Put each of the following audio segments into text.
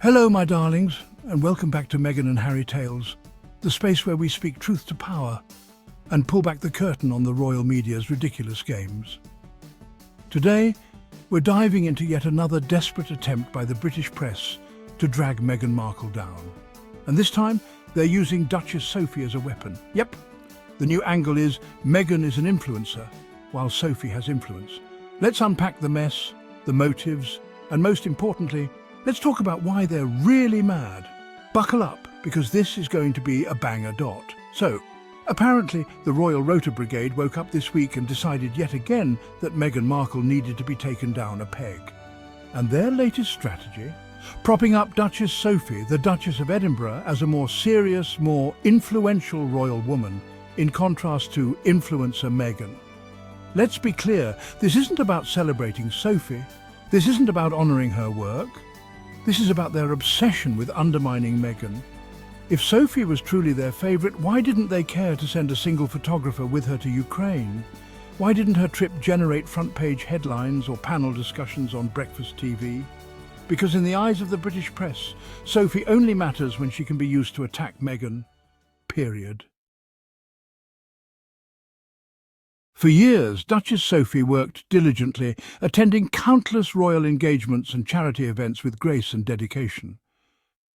Hello, my darlings, and welcome back to Meghan and Harry Tales, the space where we speak truth to power and pull back the curtain on the royal media's ridiculous games. Today, we're diving into yet another desperate attempt by the British press to drag Meghan Markle down. And this time, they're using Duchess Sophie as a weapon. Yep, the new angle is Meghan is an influencer, while Sophie has influence. Let's unpack the mess, the motives, and most importantly, let's talk about why they're really mad. Buckle up, because this is going to be a banger dot. So, apparently, the Royal Rota Brigade woke up this week and decided yet again that Meghan Markle needed to be taken down a peg. And their latest strategy? Propping up Duchess Sophie, the Duchess of Edinburgh, as a more serious, more influential royal woman, in contrast to influencer Meghan. Let's be clear, this isn't about celebrating Sophie. This isn't about honouring her work. This is about their obsession with undermining Meghan. If Sophie was truly their favourite, why didn't they care to send a single photographer with her to Ukraine? Why didn't her trip generate front-page headlines or panel discussions on breakfast TV? Because in the eyes of the British press, Sophie only matters when she can be used to attack Meghan. Period. For years, Duchess Sophie worked diligently, attending countless royal engagements and charity events with grace and dedication.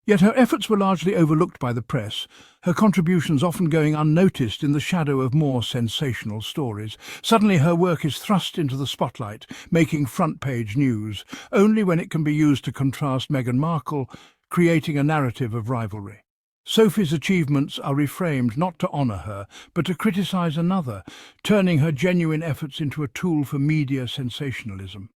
Yet her efforts were largely overlooked by the press, her contributions often going unnoticed in the shadow of more sensational stories. Suddenly her work is thrust into the spotlight, making front-page news, only when it can be used to contrast Meghan Markle, creating a narrative of rivalry. Sophie's achievements are reframed not to honour her, but to criticise another, turning her genuine efforts into a tool for media sensationalism.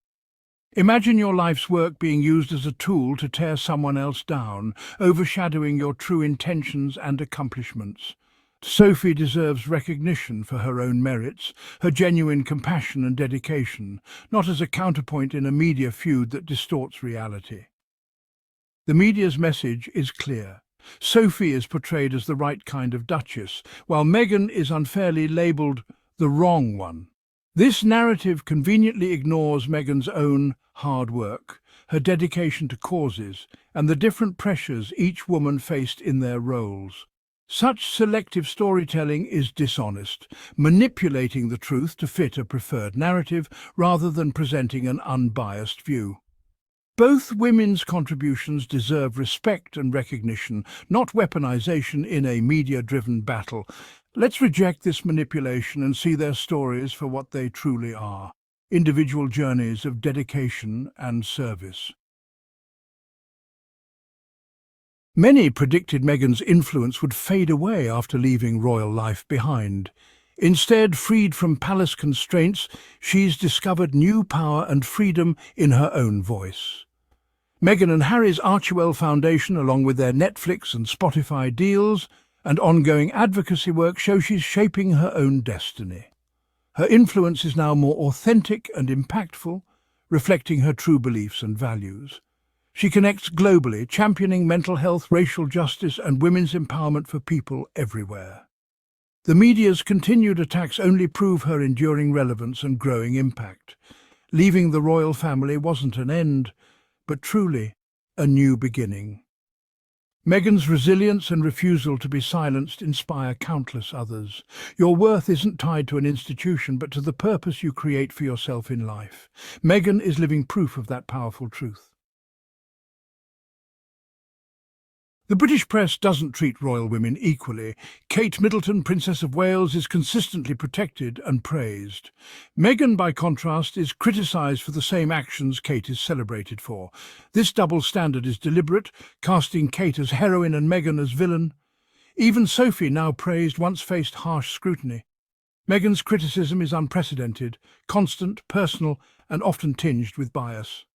Imagine your life's work being used as a tool to tear someone else down, overshadowing your true intentions and accomplishments. Sophie deserves recognition for her own merits, her genuine compassion and dedication, not as a counterpoint in a media feud that distorts reality. The media's message is clear. Sophie is portrayed as the right kind of duchess, while Meghan is unfairly labelled the wrong one. This narrative conveniently ignores Meghan's own hard work, her dedication to causes, and the different pressures each woman faced in their roles. Such selective storytelling is dishonest, manipulating the truth to fit a preferred narrative rather than presenting an unbiased view. Both women's contributions deserve respect and recognition, not weaponization in a media-driven battle. Let's reject this manipulation and see their stories for what they truly are: individual journeys of dedication and service. Many predicted Meghan's influence would fade away after leaving royal life behind. Instead, freed from palace constraints, she's discovered new power and freedom in her own voice. Meghan and Harry's Archewell Foundation, along with their Netflix and Spotify deals and ongoing advocacy work, show she's shaping her own destiny. Her influence is now more authentic and impactful, reflecting her true beliefs and values. She connects globally, championing mental health, racial justice, and women's empowerment for people everywhere. The media's continued attacks only prove her enduring relevance and growing impact. Leaving the royal family wasn't an end, but truly a new beginning. Meghan's resilience and refusal to be silenced inspire countless others. Your worth isn't tied to an institution, but to the purpose you create for yourself in life. Meghan is living proof of that powerful truth. The British press doesn't treat royal women equally. Kate Middleton, Princess of Wales, is consistently protected and praised. Meghan, by contrast, is criticised for the same actions Kate is celebrated for. This double standard is deliberate, casting Kate as heroine and Meghan as villain. Even Sophie, now praised, once faced harsh scrutiny. Meghan's criticism is unprecedented, constant, personal, and often tinged with bias.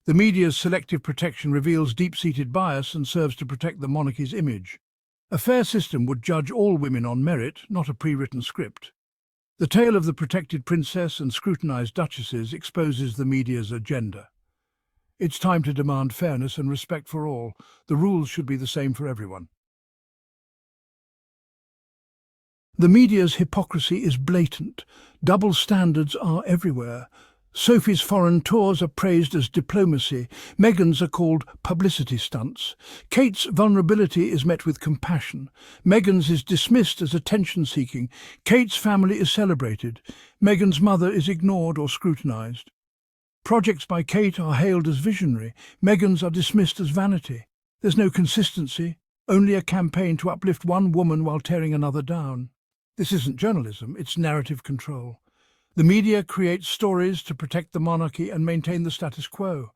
The media's selective protection reveals deep-seated bias and serves to protect the monarchy's image. A fair system would judge all women on merit, not a pre-written script. The tale of the protected princess and scrutinised duchesses exposes the media's agenda. It's time to demand fairness and respect for all. The rules should be the same for everyone. The media's hypocrisy is blatant. Double standards are everywhere. Sophie's foreign tours are praised as diplomacy. Meghan's are called publicity stunts. Kate's vulnerability is met with compassion. Meghan's is dismissed as attention-seeking. Kate's family is celebrated. Meghan's mother is ignored or scrutinised. Projects by Kate are hailed as visionary. Meghan's are dismissed as vanity. There's no consistency, only a campaign to uplift one woman while tearing another down. This isn't journalism, it's narrative control. The media creates stories to protect the monarchy and maintain the status quo.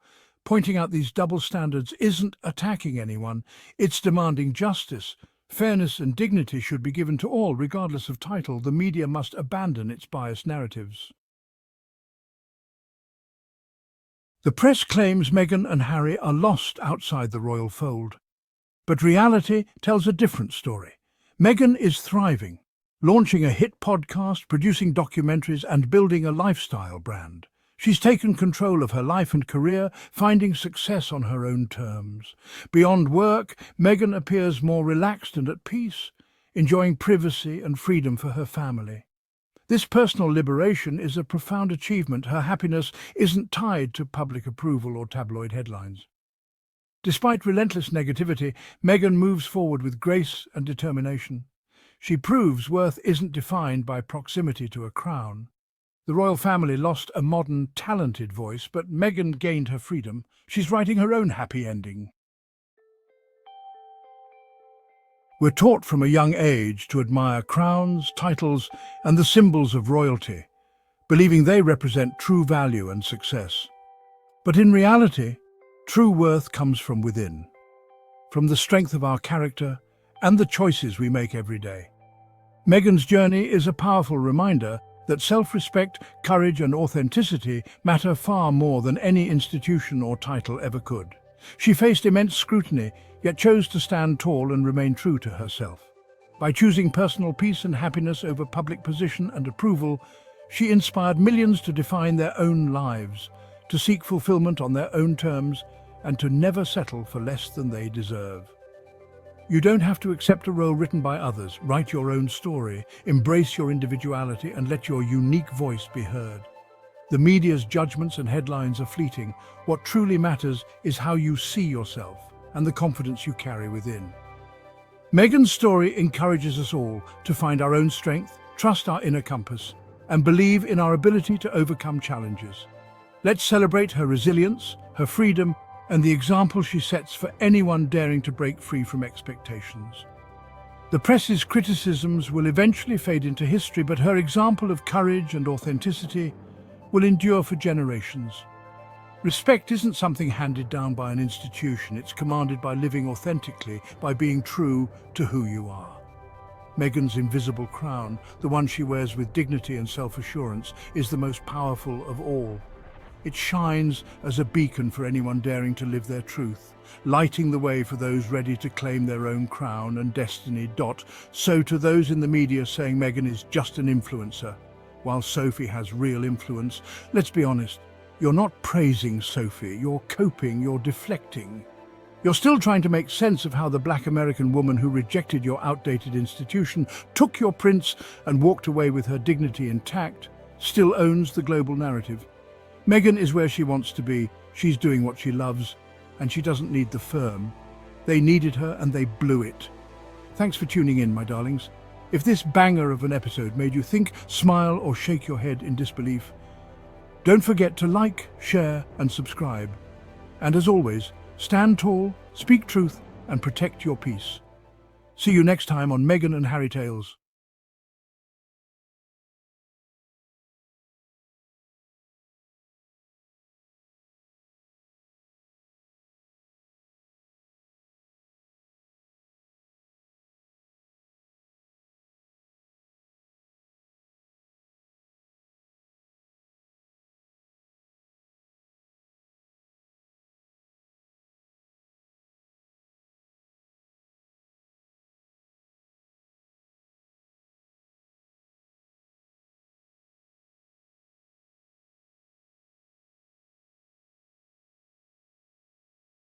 Pointing out these double standards isn't attacking anyone, it's demanding justice. Fairness and dignity should be given to all, regardless of title. The media must abandon its biased narratives. The press claims Meghan and Harry are lost outside the royal fold. But reality tells a different story. Meghan is thriving, launching a hit podcast, producing documentaries, and building a lifestyle brand. She's taken control of her life and career, finding success on her own terms. Beyond work, Meghan appears more relaxed and at peace, enjoying privacy and freedom for her family. This personal liberation is a profound achievement. Her happiness isn't tied to public approval or tabloid headlines. Despite relentless negativity, Meghan moves forward with grace and determination. She proves worth isn't defined by proximity to a crown. The royal family lost a modern, talented voice, but Meghan gained her freedom. She's writing her own happy ending. We're taught from a young age to admire crowns, titles, and the symbols of royalty, believing they represent true value and success. But in reality, true worth comes from within, from the strength of our character and the choices we make every day. Meghan's journey is a powerful reminder that self-respect, courage, and authenticity matter far more than any institution or title ever could. She faced immense scrutiny, yet chose to stand tall and remain true to herself. By choosing personal peace and happiness over public position and approval, she inspired millions to define their own lives, to seek fulfillment on their own terms, and to never settle for less than they deserve. You don't have to accept a role written by others. Write your own story, embrace your individuality, and let your unique voice be heard. The media's judgments and headlines are fleeting. What truly matters is how you see yourself and the confidence you carry within. Meghan's story encourages us all to find our own strength, trust our inner compass, and believe in our ability to overcome challenges. Let's celebrate her resilience, her freedom, and the example she sets for anyone daring to break free from expectations. The press's criticisms will eventually fade into history, but her example of courage and authenticity will endure for generations. Respect isn't something handed down by an institution, it's commanded by living authentically, by being true to who you are. Meghan's invisible crown, the one she wears with dignity and self-assurance, is the most powerful of all. It shines as a beacon for anyone daring to live their truth, lighting the way for those ready to claim their own crown and destiny. So to those in the media saying Meghan is just an influencer, while Sophie has real influence, let's be honest, you're not praising Sophie, you're coping, you're deflecting. You're still trying to make sense of how the Black American woman who rejected your outdated institution, took your prince and walked away with her dignity intact, still owns the global narrative. Meghan is where she wants to be, she's doing what she loves, and she doesn't need the firm. They needed her and they blew it. Thanks for tuning in, my darlings. If this banger of an episode made you think, smile, or shake your head in disbelief, don't forget to like, share, and subscribe. And as always, stand tall, speak truth, and protect your peace. See you next time on Meghan and Harry Tales.